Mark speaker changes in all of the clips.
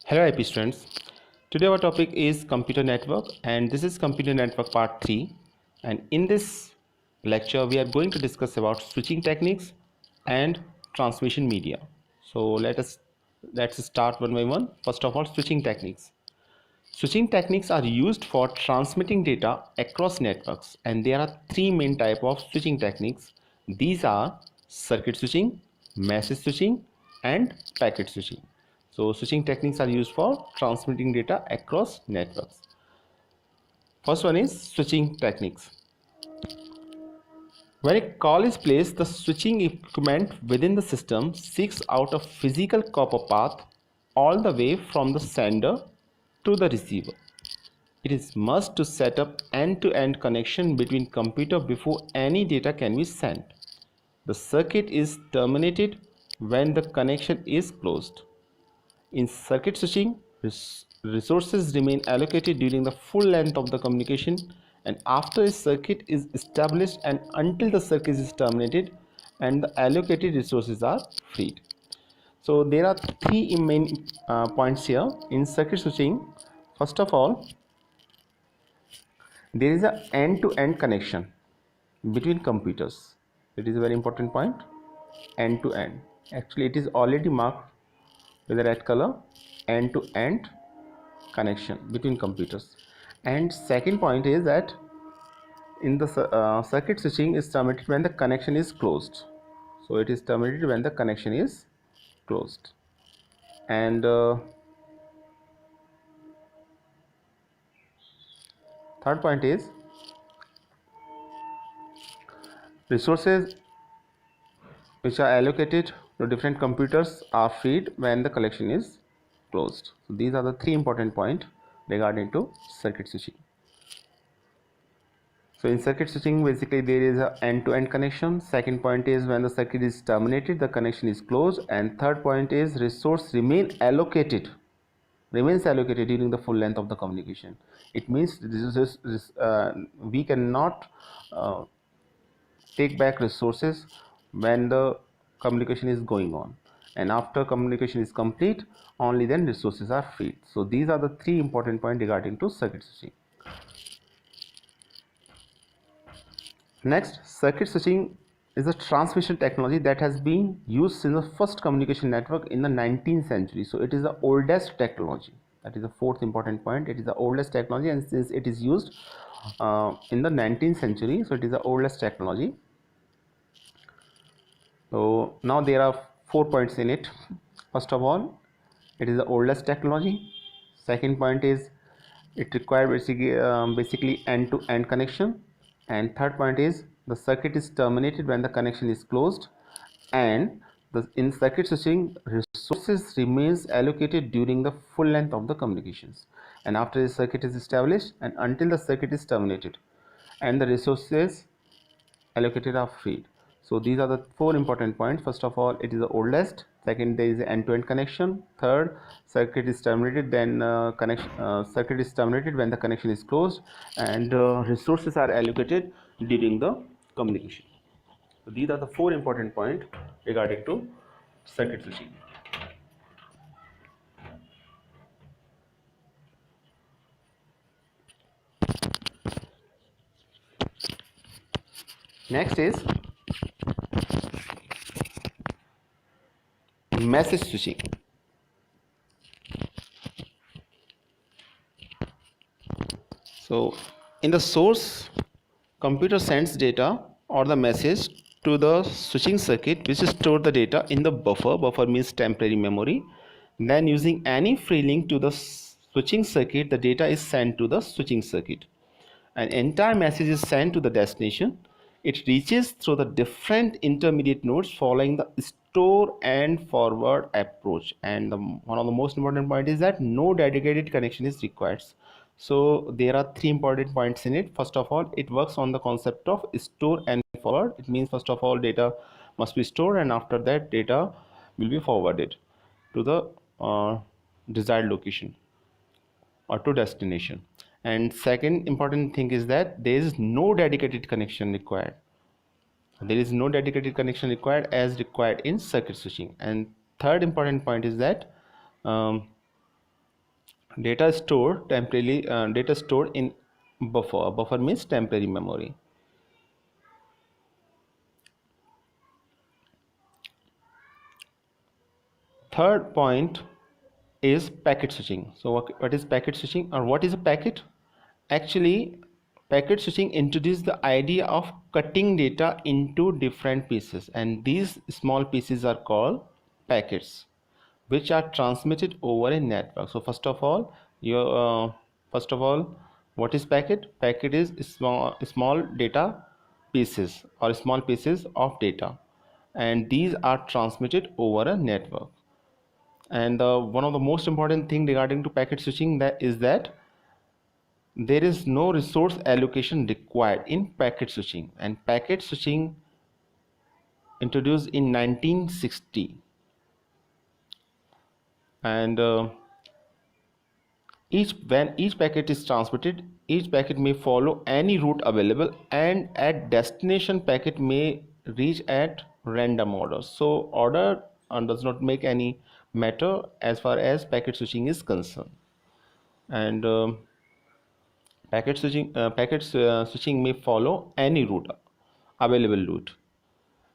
Speaker 1: Hello IP students. Today our topic is computer network and this is computer network part 3, and in this lecture we are going to discuss about switching techniques and transmission media. So let's start one by one. First of all, switching techniques. Switching techniques are used for transmitting data across networks, and there are three main types of switching techniques. These are circuit switching, message switching, and packet switching. So switching techniques are used for transmitting data across networks. First one is switching techniques. When a call is placed, the switching equipment within the system seeks out a physical copper path all the way from the sender to the receiver. It is must to set up end-to-end connection between computer before any data can be sent. The circuit is terminated when the connection is closed. In circuit switching, resources remain allocated during the full length of the communication and after a circuit is established and until the circuit is terminated and the allocated resources are freed. So there are three main points here in circuit switching. First of all, there is an end-to-end connection between computers. It is a very important point. End-to-end. Actually, it is already marked with a red color. End-to-end connection between computers. And second point is that in the circuit switching is terminated when the connection is closed. So it is terminated when the connection is closed. And third point is resources which are allocated to different computers are freed when the connection is closed. So these are the three important points regarding to circuit switching. So in circuit switching, basically there is a end-to-end connection. Second point is when the circuit is terminated, the connection is closed. And third point is resource remains allocated during the full length of the communication. It means we cannot take back resources when the communication is going on, and after communication is complete, only then resources are freed. So these are the three important points regarding to circuit switching. Next, circuit switching is a transmission technology that has been used since the first communication network in the 19th century. So it is the oldest technology. That is the fourth important point. It is the oldest technology, and since it is used in the 19th century, so it is the oldest technology. So now there are 4 points in it. First of all, it is the oldest technology. Second point is it requires basically end-to-end connection. And third point is the circuit is terminated when the connection is closed. And in circuit switching, resources remains allocated during the full length of the communications. And after the circuit is established and until the circuit is terminated, and the resources allocated are freed. So these are the 4 important points. First of all, it is the oldest. Second, there is an end-to-end connection. Third, circuit is terminated, then circuit is terminated when the connection is closed, and resources are allocated during the communication. So these are the 4 important points regarding to circuit switching. Next is message switching. So in the source, computer sends data or the message to the switching circuit, which store the data in the buffer. Buffer means temporary memory. Then using any free link to the switching circuit, the data is sent to the switching circuit. An entire message is sent to the destination. It reaches through the different intermediate nodes following the store and forward approach. And one of the most important point is that no dedicated connection is required. So there are 3 important points in it. First of all, it works on the concept of store and forward. It means first of all data must be stored, and after that data will be forwarded to the desired location or to destination. And second important thing is that there is no dedicated connection required. There is no dedicated connection required as required in circuit switching. And third important point is that data stored in buffer means temporary memory. Third point is packet switching. So what is packet switching, or what is a packet? Actually, packet switching introduced the idea of cutting data into different pieces, and these small pieces are called packets, which are transmitted over a network. So first of all, what is packet? Packet is small data pieces or small pieces of data, and these are transmitted over a network. And one of the most important thing regarding to packet switching that there is no resource allocation required in packet switching, and packet switching introduced in 1960. And each packet is transmitted, each packet may follow any route available, and at destination packet may reach at random order. So order does not make any matter as far as packet switching is concerned. And switching may follow any route, available route.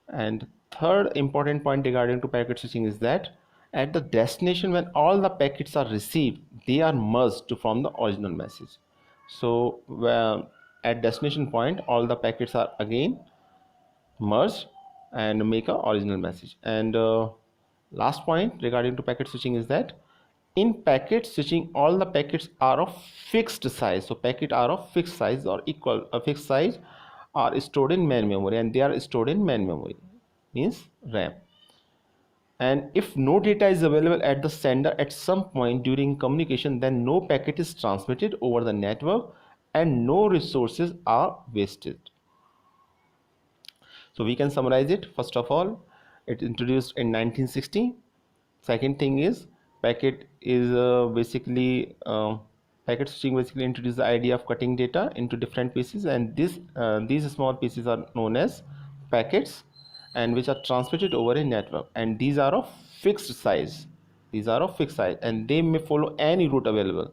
Speaker 1: And third important point regarding to packet switching is that at the destination, when all the packets are received, they are merged to form the original message. So at destination point, all the packets are again merged and make a original message. And last point regarding to packet switching is that in packet switching, all the packets are of fixed size. So packet are of fixed size or equal fixed size are stored in main memory, and they are stored in main memory means RAM. And if no data is available at the sender at some point during communication, then no packet is transmitted over the network and no resources are wasted. So we can summarize it. First of all, it introduced in 1960. Second thing is packet is packet switching basically introduced the idea of cutting data into different pieces, and these small pieces are known as packets, and which are transmitted over a network, and these are of fixed size. These are of fixed size, and they may follow any route available,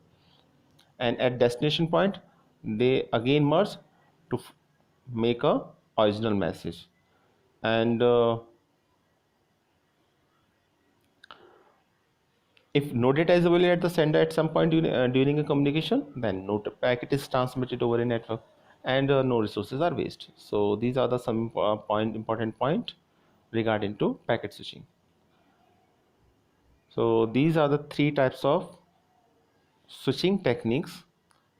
Speaker 1: and at destination point they again merge to make a original message. And if no data is available at the sender at some point during a communication, then no packet is transmitted over a network, and no resources are wasted. So these are the some important point regarding to packet switching. So these are the three types of switching techniques.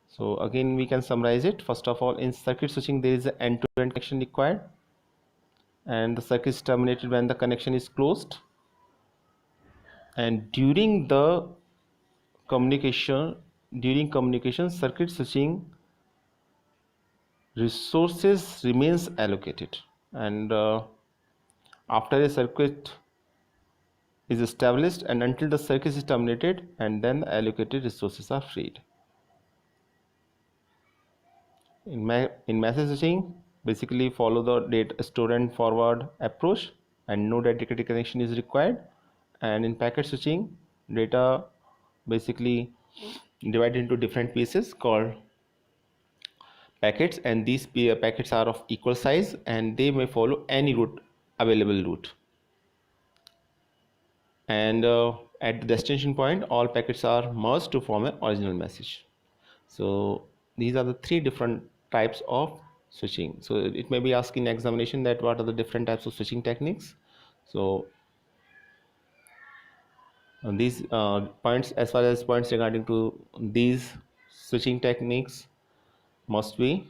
Speaker 1: So again we can summarize it. First of all, in circuit switching there is an end-to-end connection required, and the circuit is terminated when the connection is closed. And during communication, circuit switching resources remains allocated, and after a circuit is established and until the circuit is terminated, and then the allocated resources are freed. In message switching, basically follow the data store and forward approach, and no dedicated connection is required. And in packet switching, data basically divided into different pieces called packets, and these packets are of equal size and they may follow any available route. And at the destination point, all packets are merged to form an original message. So these are the three different types of switching. So it may be asked in examination that what are the different types of switching techniques. So these points, as far as points regarding to these switching techniques must be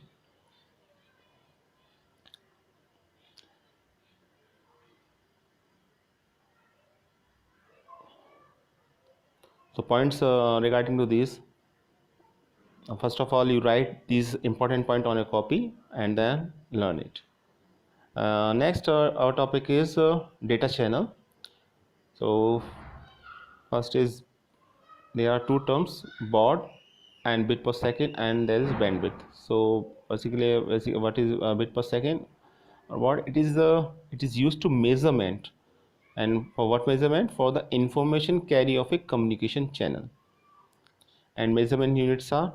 Speaker 1: so points regarding to these. First of all, you write these important point on a copy and then learn it. Next our topic is data channel. So first is there are two terms, baud and bit per second, and there is bandwidth. So basically what is bit per second? What it is used to measurement, and for what measurement? For the information carry of a communication channel. and measurement units are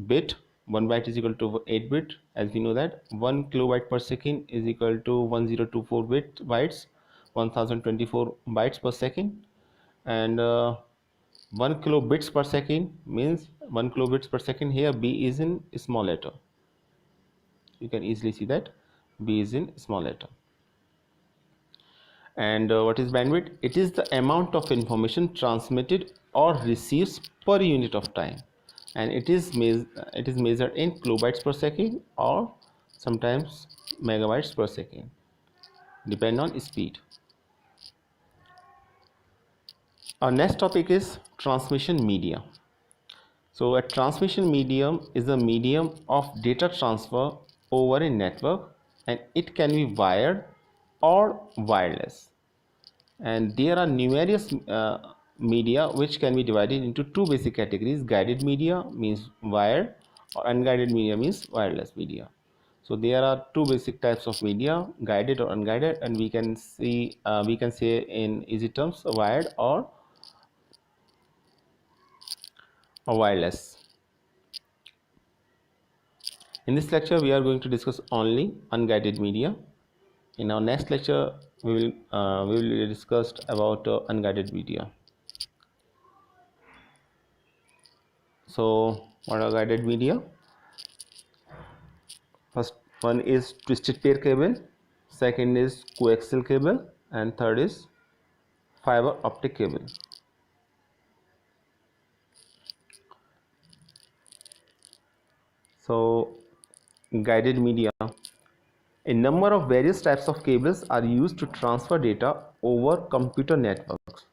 Speaker 1: bit. 1 byte is equal to 8 bit, as we know that 1 kilobyte per second is equal to 1024 bytes, 1024 bytes per second. And 1 kilobits per second means 1 kilobits per second. Here b is in small letter, you can easily see that b is in small letter. And what is bandwidth? It is the amount of information transmitted or received per unit of time, and it is measured in kilobytes per second or sometimes megabytes per second, depend on speed. Our next topic is transmission media. So a transmission medium is a medium of data transfer over a network, and it can be wired or wireless. And there are numerous media which can be divided into two basic categories. Guided media means wired, or unguided media means wireless media. So there are two basic types of media, guided or unguided, and we can say in easy terms wired or wireless. In this lecture we are going to discuss only unguided media. In our next lecture we will discuss about unguided media. So what are guided media? First one is twisted pair cable, second is coaxial cable, and third is fiber optic cable. So guided media. A number of various types of cables are used to transfer data over computer networks.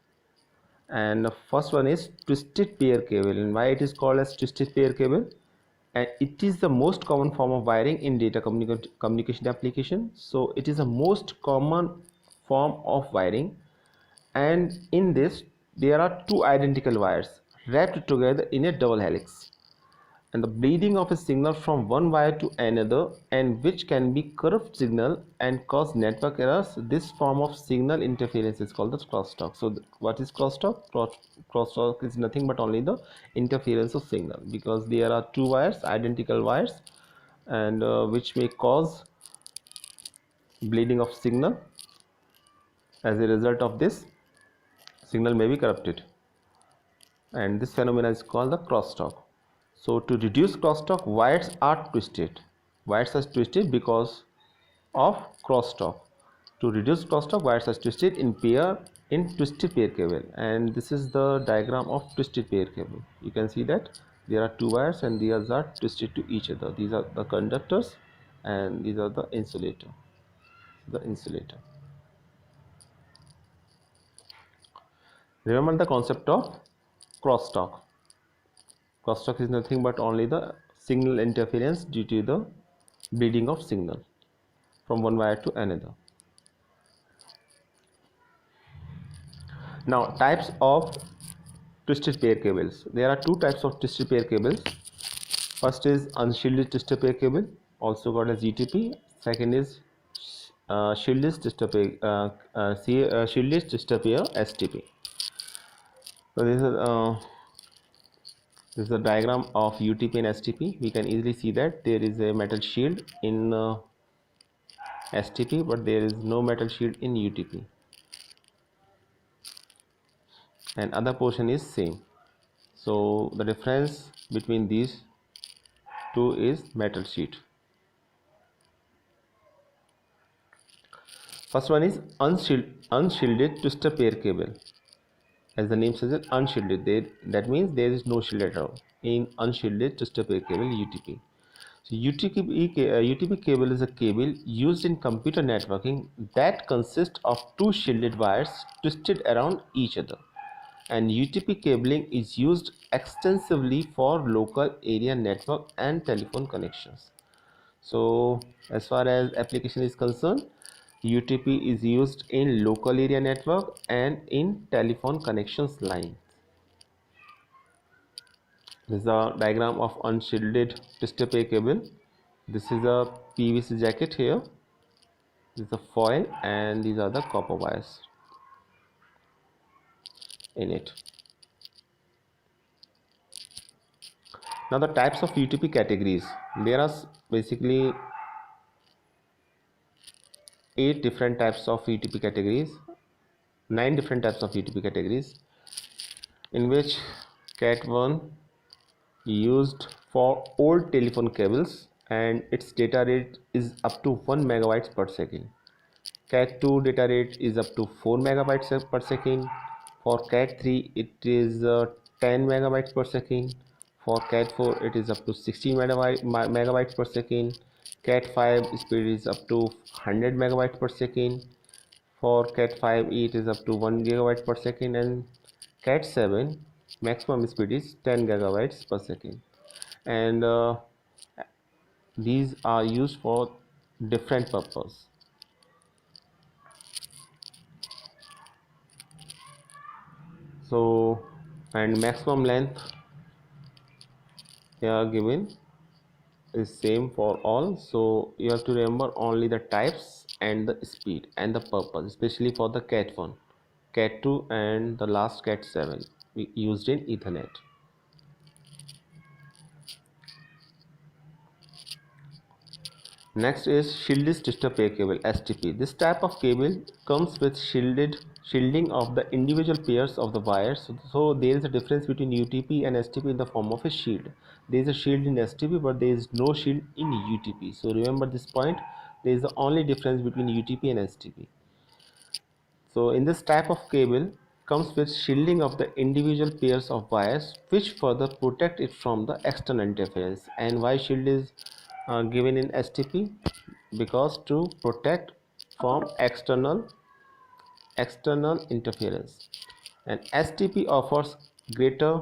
Speaker 1: And the first one is twisted pair cable. And why it is called as twisted pair cable? And it is the most common form of wiring in data communication application. So it is the most common form of wiring, and in this there are two identical wires wrapped together in a double helix, and the bleeding of a signal from one wire to another, and which can be corrupt signal and cause network errors. This form of signal interference is called the crosstalk. So what is crosstalk? Crosstalk is nothing but only the interference of signal, because there are two wires, identical wires, and which may cause bleeding of signal. As a result of this, signal may be corrupted, and this phenomenon is called the crosstalk. So to reduce crosstalk, wires are twisted. Wires are twisted because of crosstalk. To reduce crosstalk, wires are twisted in twisted pair cable, and this is the diagram of twisted pair cable. You can see that there are two wires and these are twisted to each other. These are the conductors and these are the insulator. Remember the concept of crosstalk. Crosstalk is nothing but only the signal interference due to the bleeding of signal from one wire to another. Now, types of twisted pair cables. There are two types of twisted pair cables. First is unshielded twisted pair cable, also called as UTP. Second is shielded twisted pair STP. So this is a diagram of UTP and STP. We can easily see that there is a metal shield in STP, but there is no metal shield in UTP, and other portion is same. So the difference between these two is metal sheet. First one is unshielded twister pair cable. As the name suggests, unshielded. That means there is no shield at all in unshielded twister pair cable UTP. So UTP cable is a cable used in computer networking that consists of two shielded wires twisted around each other. And UTP cabling is used extensively for local area network and telephone connections. So as far as application is concerned, UTP is used in local area network and in telephone connections line. This is a diagram of unshielded twisted pair cable. This is a PVC jacket here. This is the foil and these are the copper wires in it. Now the types of UTP categories. There are basically 8 different types of UTP categories, 9 different types of UTP categories, in which Cat 1 used for old telephone cables and its data rate is up to 1 megabytes per second. Cat 2 data rate is up to 4 megabytes per second. For Cat 3 it is 10 megabytes per second. For Cat 4 it is up to 16 megabytes per second. Cat 5 speed is up to 100 megabytes per second. For Cat 5e it is up to 1 gigabyte per second, and Cat 7 maximum speed is 10 gigabytes per second. And these are used for different purpose. So, and maximum length here given is same for all, so you have to remember only the types and the speed and the purpose, especially for the Cat 1, Cat 2 and the last Cat 7 we used in Ethernet. Next is shieldless twistor pair cable, STP. This type of cable comes with shielding of the individual pairs of the wires. So there is a difference between UTP and STP in the form of a shield. There is a shield in STP, but there is no shield in UTP. So remember this point. There is the only difference between UTP and STP. So in this type of cable comes with shielding of the individual pairs of wires, which further protect it from the external interference. And why shield is given in STP? Because to protect from external interference. And STP offers greater.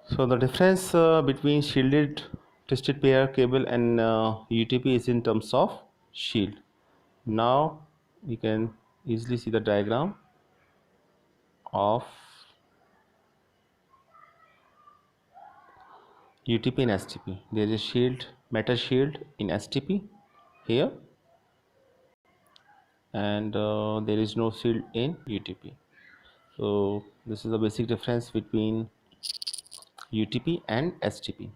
Speaker 1: So the difference between shielded twisted pair cable and UTP is in terms of shield. Now we can easily see the diagram of UTP and STP. There is a shield, metal shield in STP here, and there is no shield in UTP. So this is the basic difference between UTP and STP.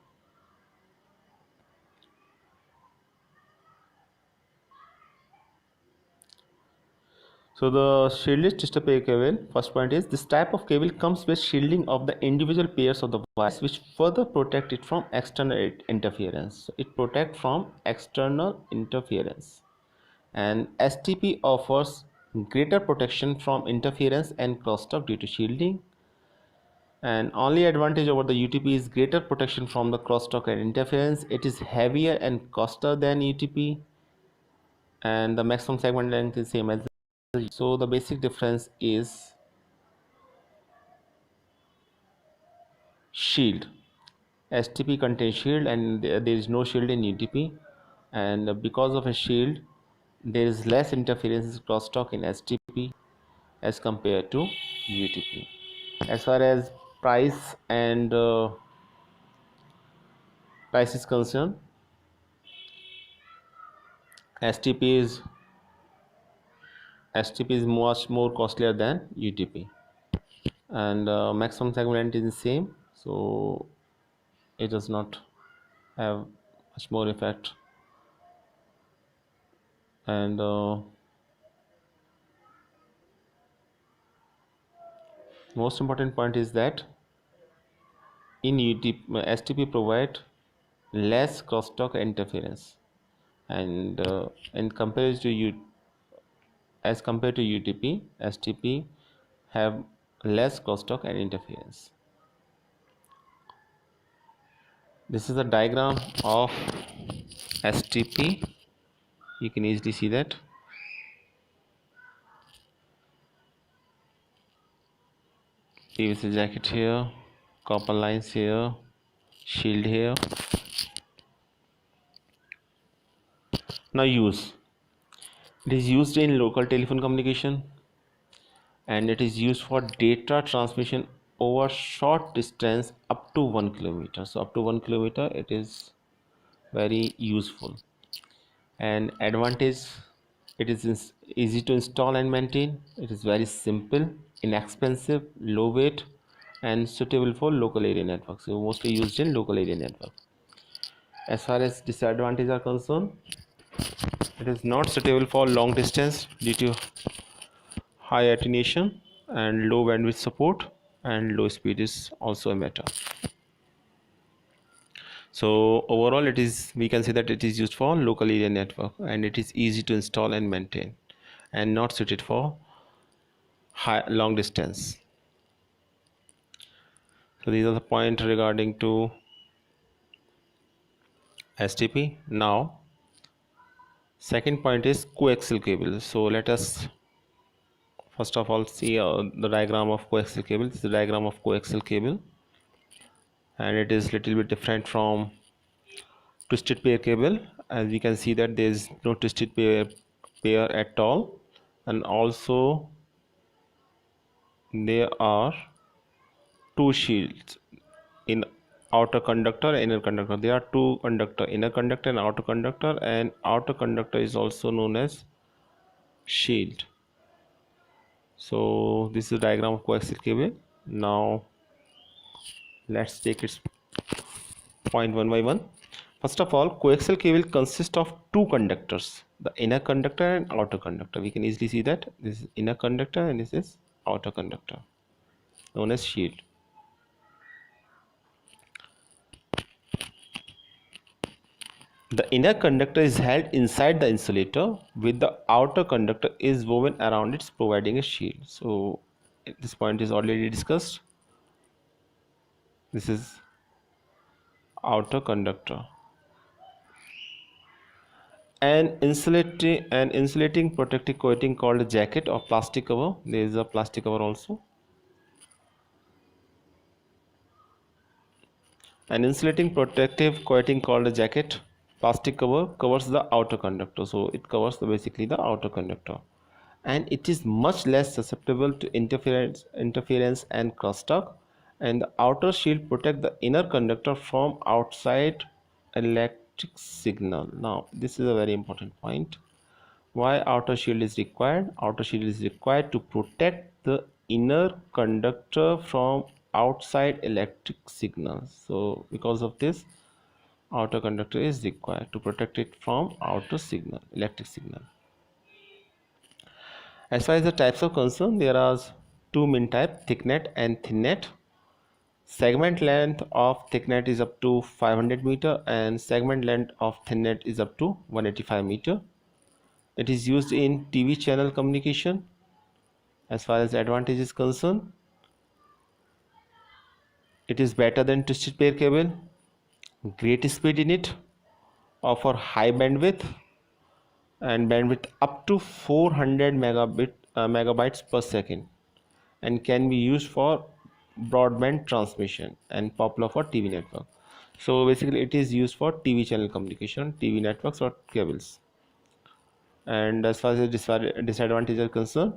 Speaker 1: So the shieldless twistor pair cable, first point is this type of cable comes with shielding of the individual pairs of the wires, which further protect it from external interference. So it protects from external interference. And STP offers greater protection from interference and crosstalk due to shielding. And only advantage over the UTP is greater protection from the crosstalk and interference. It is heavier and costlier than UTP, and the maximum segment length is same as the. So the basic difference is shield. STP contains shield and there is no shield in UTP, and because of a shield there is less interference crosstalk in STP as compared to UTP. As far as price and price is concerned, STP is much more costlier than UTP, and maximum segment is the same, so it does not have much more effect. And most important point is that in UTP, STP provide less crosstalk interference, and in comparison to as compared to UTP, STP have less crosstalk and interference. This is a diagram of STP. You can easily see that. PVC jacket here, copper lines here, shield here. Now use. It is used in local telephone communication, and it is used for data transmission over short distance up to 1 kilometer. So up to 1 kilometer it is very useful. And advantage, it is easy to install and maintain. It is very simple. inexpensive, low weight, and suitable for local area networks. So mostly used in local area network. As far as disadvantages are concerned, it is not suitable for long distance due to high attenuation and low bandwidth support, and low speed is also a matter. So overall, it is, we can say that it is used for local area network, and it is easy to install and maintain, and not suited for long distance. So these are the points regarding to STP. Now second point is coaxial cable. So let us first of all see the diagram of coaxial cable. This is the diagram of coaxial cable, and it is little bit different from twisted pair cable. As we can see that there is no twisted pair at all, and also there are two shields in outer conductor and inner conductor. There are two conductor, inner conductor and outer conductor, and outer conductor is also known as shield. So this is the diagram of coaxial cable. Now let's take its point one by one. First of all, coaxial cable consists of two conductors, the inner conductor and outer conductor. We can easily see that this is inner conductor and this is outer conductor, known as shield. The inner conductor is held inside the insulator, with the outer conductor is woven around it, providing a shield. So this point is already discussed. This is outer conductor. An insulating protective coating called a jacket or plastic cover. There is a plastic cover also. An insulating protective coating called a jacket plastic cover covers the outer conductor. So it covers basically the outer conductor, and it is much less susceptible to interference and crosstalk. And the outer shield protect the inner conductor from outside electric signal. Now this is a very important point. Why outer shield is required? Outer shield is required to protect the inner conductor from outside electric signals. So because of this, outer conductor is required to protect it from outer electric signal. As far as the types of concern, there are two main types, thicknet and thinnet. Segment length of thicknet is up to 500 meter and segment length of thinnet is up to 185 meter. It is used in TV channel communication. As far as the advantage is concerned, it is better than twisted pair cable, great speed in it, offer high bandwidth and bandwidth up to 400 megabytes per second, and can be used for broadband transmission and popular for TV network. So basically it is used for TV channel communication, TV networks or cables. And as far as the disadvantages are concerned,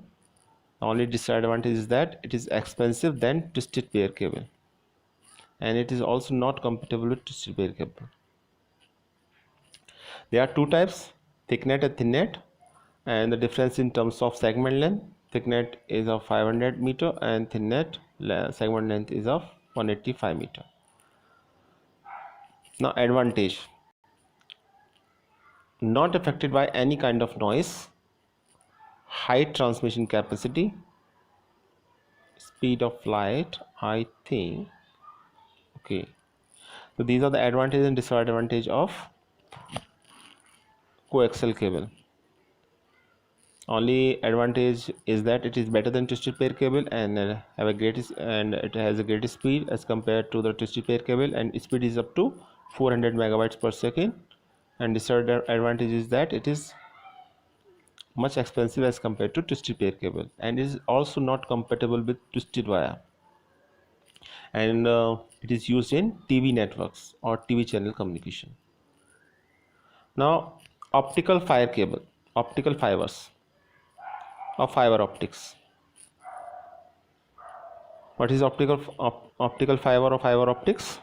Speaker 1: the only disadvantage is that it is expensive than twisted pair cable, and it is also not compatible with twisted pair cable. There are two types, thicknet and thinnet, and the difference in terms of segment length. Thicknet is of 500 meter and thinnet segment length is of 185 meter. Now advantage: not affected by any kind of noise, high transmission capacity, speed of light, I think. Okay, so these are the advantage and disadvantage of coaxial cable. Only advantage is that it is better than twisted pair cable and it has a great speed as compared to the twisted pair cable, and speed is up to 400 megabytes per second. And disadvantage is that it is much expensive as compared to twisted pair cable, and is also not compatible with twisted wire, and it is used in TV networks or TV channel communication. Now optical fibers or fiber optics. What is optical fiber or fiber optics?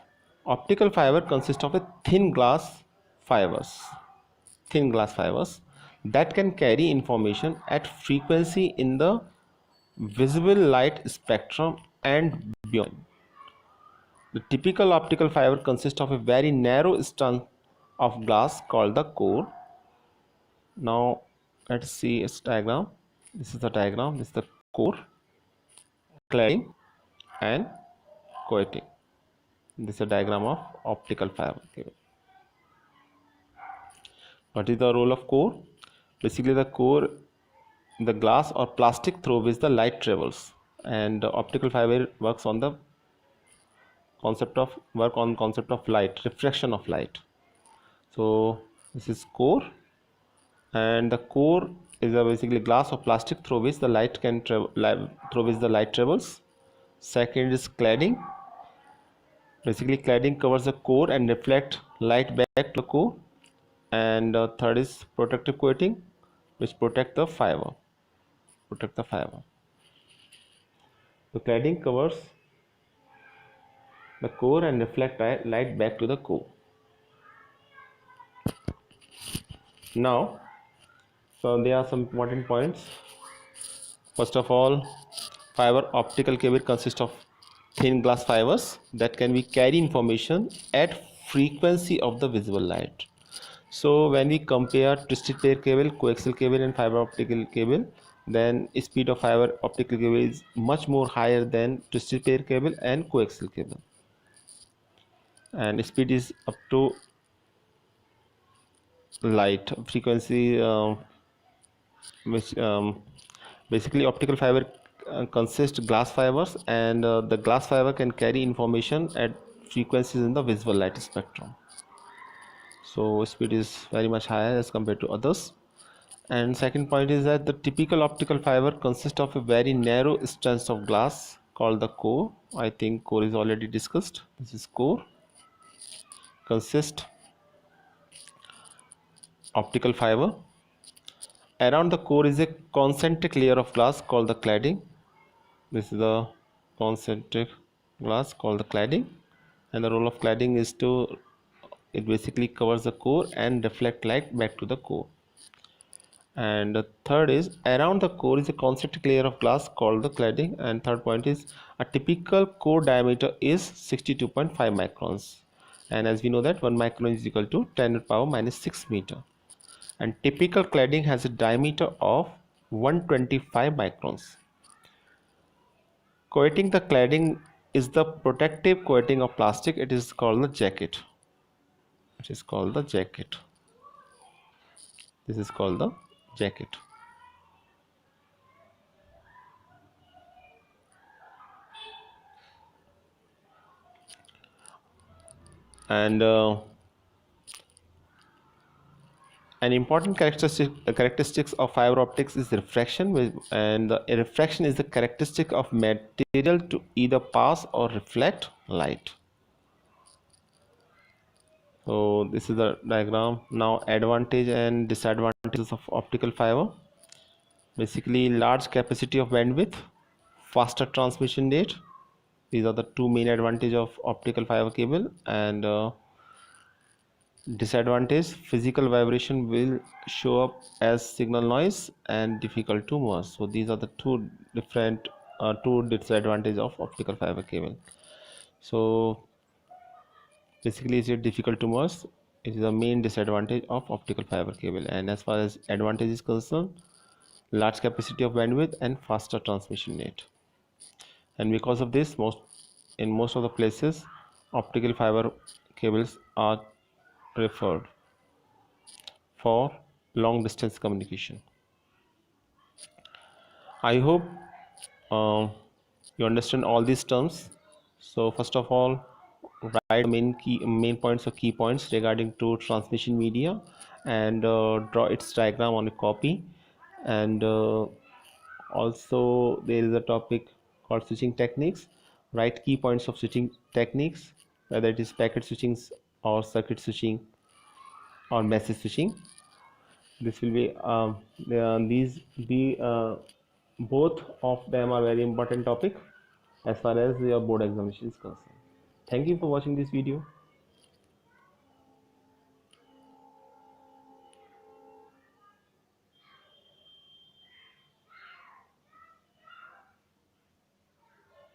Speaker 1: Optical fiber consists of a thin glass fibers that can carry information at frequency in the visible light spectrum and beyond. The typical optical fiber consists of a very narrow strand of glass called the core. Now let's see its diagram. This is the diagram. This is the core, cladding, and coating. This is a diagram of optical fiber cable. What is the role of core? Basically, the core, the glass or plastic through which the light travels, and the optical fiber works on the concept of light, refraction of light. So this is core, and the core is a basically glass or plastic through which the light can travel, through which the light travels. Second is cladding. Basically, cladding covers the core and reflect light back to the core. And third is protective coating, which protect the fiber. The cladding covers the core and reflect light back to the core. Now, so there are some important points. First of all, fiber optical cable consists of thin glass fibers that can be carry information at frequency of the visible light. So when we compare twisted pair cable, coaxial cable and fiber optical cable, then speed of fiber optical cable is much more higher than twisted pair cable and coaxial cable, and speed is up to light frequency, which basically optical fiber consists glass fibers, and the glass fiber can carry information at frequencies in the visible light spectrum. So speed is very much higher as compared to others. And second point is that the typical optical fiber consists of a very narrow strands of glass called the core. I think core is already discussed. This is core. Consist optical fiber. Around the core is a concentric layer of glass called the cladding. This is the concentric glass called the cladding, and the role of cladding is to, it basically covers the core and reflect light back to the core. And the third is around the core is a concentric layer of glass called the cladding. And third point is a typical core diameter is 62.5 microns, and as we know that 1 micron is equal to 10 to the power minus 6 meter, and typical cladding has a diameter of 125 microns. Coating the cladding is the protective coating of plastic. It is called the jacket. It is called the jacket. This is called the jacket. And an important characteristics of fiber optics is refraction, and the refraction is the characteristic of material to either pass or reflect light. So this is the diagram. Now advantage and disadvantages of optical fiber. Basically, large capacity of bandwidth, faster transmission rate. These are the two main advantages of optical fiber cable. And disadvantage, physical vibration will show up as signal noise and difficult to merge. So these are the two different two disadvantages of optical fiber cable. So basically, is it difficult to merge? It is the main disadvantage of optical fiber cable. And as far as advantage is concerned, large capacity of bandwidth and faster transmission rate. And because of this, in most of the places, optical fiber cables are preferred for long distance communication. I hope uh, you understand all these terms. So first of all, write main points or key points regarding to transmission media, and draw its diagram on a copy. And also there is a topic called switching techniques. Write key points of switching techniques, whether it is packet switching or circuit switching or message switching. This will be these be both of them are very important topic as far as your board examination is concerned. Thank you for watching this video.